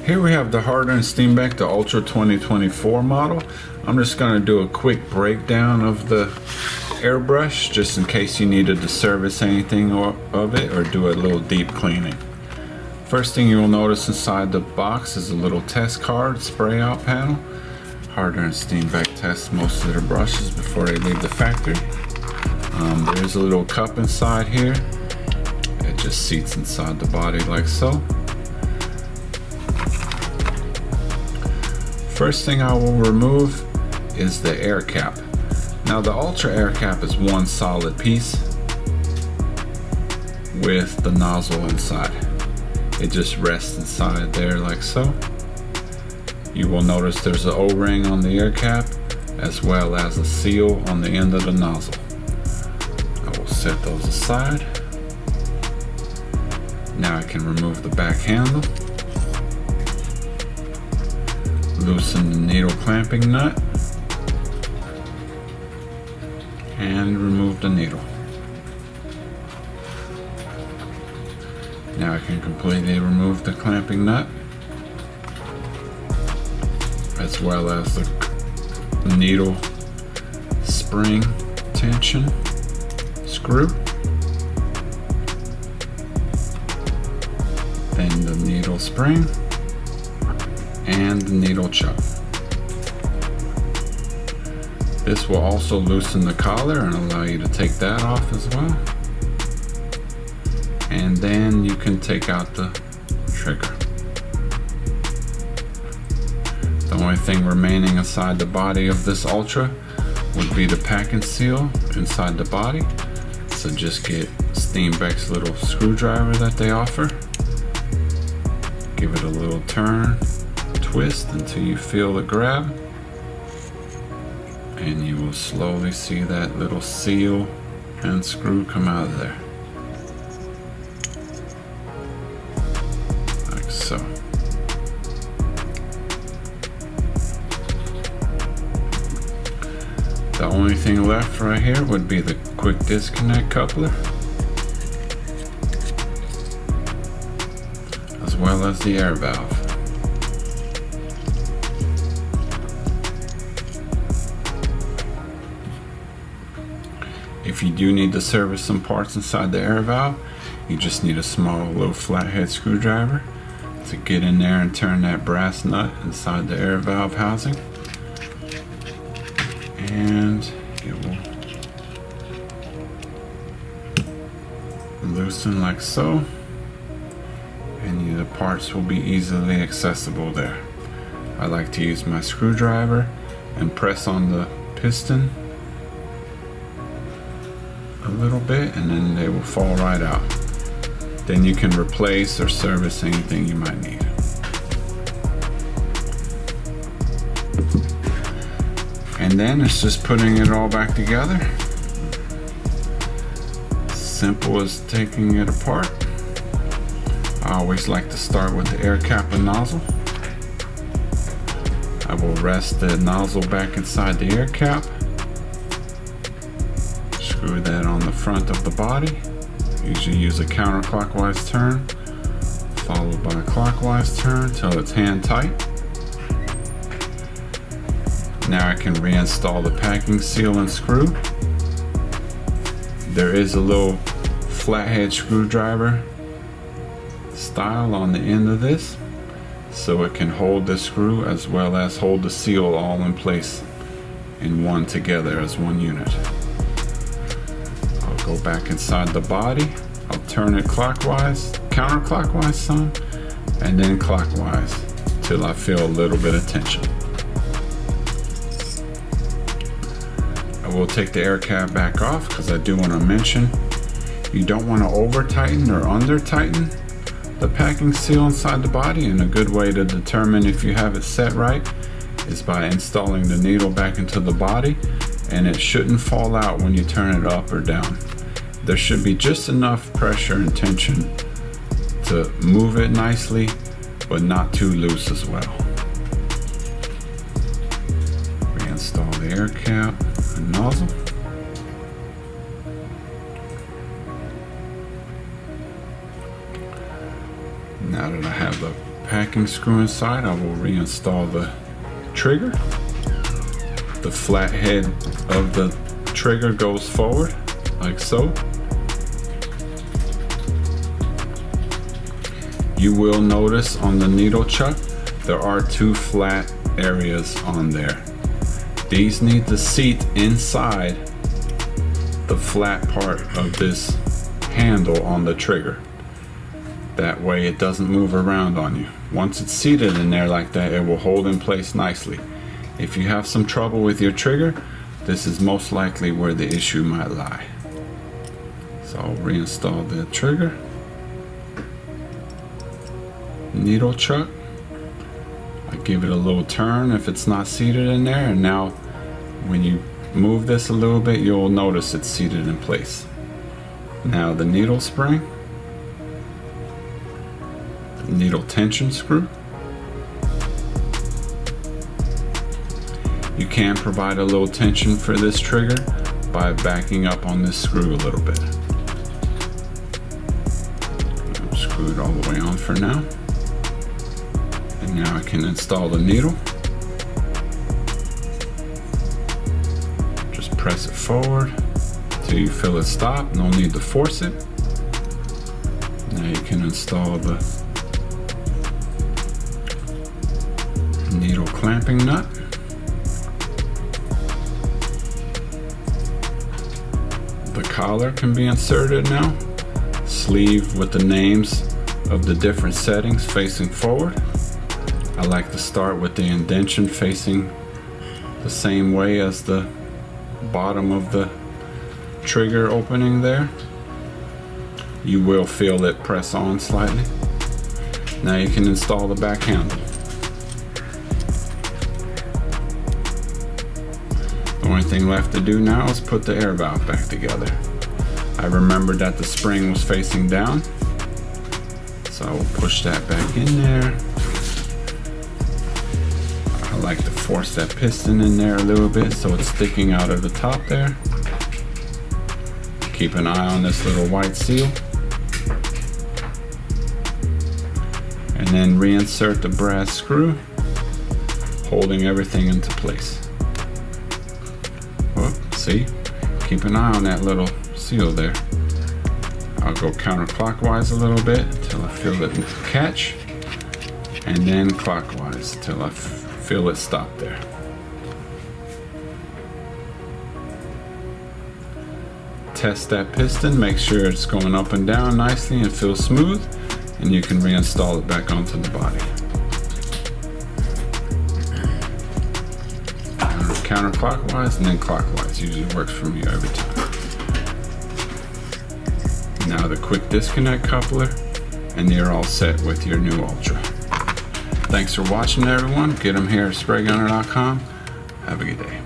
Here we have the Harder & Steenbeck, the Ultra 2024 model. I'm just going to do a quick breakdown of the airbrush just in case you needed to service anything of it or do a little deep cleaning. First thing you will notice inside the box is a little test card spray out panel. Harder & Steenbeck tests most of their brushes before they leave the factory. There is a little cup inside here. It just seats inside the body like so. First thing I will remove is the air cap. Now the Ultra air cap is one solid piece with the nozzle inside. It just rests inside there like so. You will notice there's an O-ring on the air cap as well as a seal on the end of the nozzle. I will set those aside. Now I can remove the back handle. Loosen the needle clamping nut and remove the needle. Now I can completely remove the clamping nut as well as the needle spring tension screw, then the needle spring and the needle chuck. This will also loosen the collar and allow you to take that off as well. And then you can take out the trigger. The only thing remaining inside the body of this Ultra would be the packing seal inside the body. So just get Steenbeck's little screwdriver that they offer. Give it a little turn, twist until you feel it grab. And you will slowly see that little seal and screw come out of there. Like so. The only thing left right here would be the quick disconnect coupler, as well as the air valve. If you do need to service some parts inside the air valve, you just need a small little flathead screwdriver to get in there and turn that brass nut inside the air valve housing. And it will loosen like so, and the parts will be easily accessible there. I like to use my screwdriver and press on the piston a little bit, and then they will fall right out. Then you can replace or service anything you might need. And then it's just putting it all back together. Simple as taking it apart. I always like to start with the air cap and nozzle. I will rest the nozzle back inside the air cap. Screw that on the front of the body. Usually use a counterclockwise turn, followed by a clockwise turn till it's hand tight. Now I can reinstall the packing seal and screw. There is a little flathead screwdriver style on the end of this, so it can hold the screw as well as hold the seal all in place in one together as one unit. I'll go back inside the body. I'll turn it clockwise, counterclockwise some, and then clockwise till I feel a little bit of tension. I will take the air cap back off because I do want to mention you don't want to over tighten or under tighten the packing seal inside the body, and a good way to determine if you have it set right is by installing the needle back into the body, and it shouldn't fall out when you turn it up or down. There should be just enough pressure and tension to move it nicely, but not too loose as well. Reinstall the air cap and nozzle. Now that I have the packing screw inside, I will reinstall the trigger. The flat head of the trigger goes forward, like so. You will notice on the needle chuck, there are two flat areas on there. These need to seat inside the flat part of this handle on the trigger. That way it doesn't move around on you. Once it's seated in there like that, it will hold in place nicely. If you have some trouble with your trigger, this is most likely where the issue might lie. So I'll reinstall the trigger. Needle chuck. I give it a little turn if it's not seated in there, and now when you move this a little bit, you'll notice it's seated in place. Now the needle spring, the needle tension screw. You can provide a little tension for this trigger by backing up on this screw a little bit. I'm screwed all the way on for now. And now I can install the needle. Just press it forward till you feel it stop. No need to force it. Now you can install the needle clamping nut. The collar can be inserted now. Sleeve with the names of the different settings facing forward. I like to start with the indentation facing the same way as the bottom of the trigger opening there. You will feel it press on slightly. Now you can install the back handle. The only thing left to do now is put the air valve back together. I remembered that the spring was facing down, so I will push that back in there. I like to force that piston in there a little bit so it's sticking out of the top there. Keep an eye on this little white seal. And then reinsert the brass screw, holding everything into place. See? Keep an eye on that little seal there. I'll go counterclockwise a little bit until I feel it catch, and then clockwise till I feel it stop there. Test that piston, make sure it's going up and down nicely and feels smooth, and you can reinstall it back onto the body. Counterclockwise and then clockwise usually works for me every time. Now the quick disconnect coupler, and you're all set with your new Ultra. Thanks for watching, everyone. Get them here at spraygunner.com. Have a good day.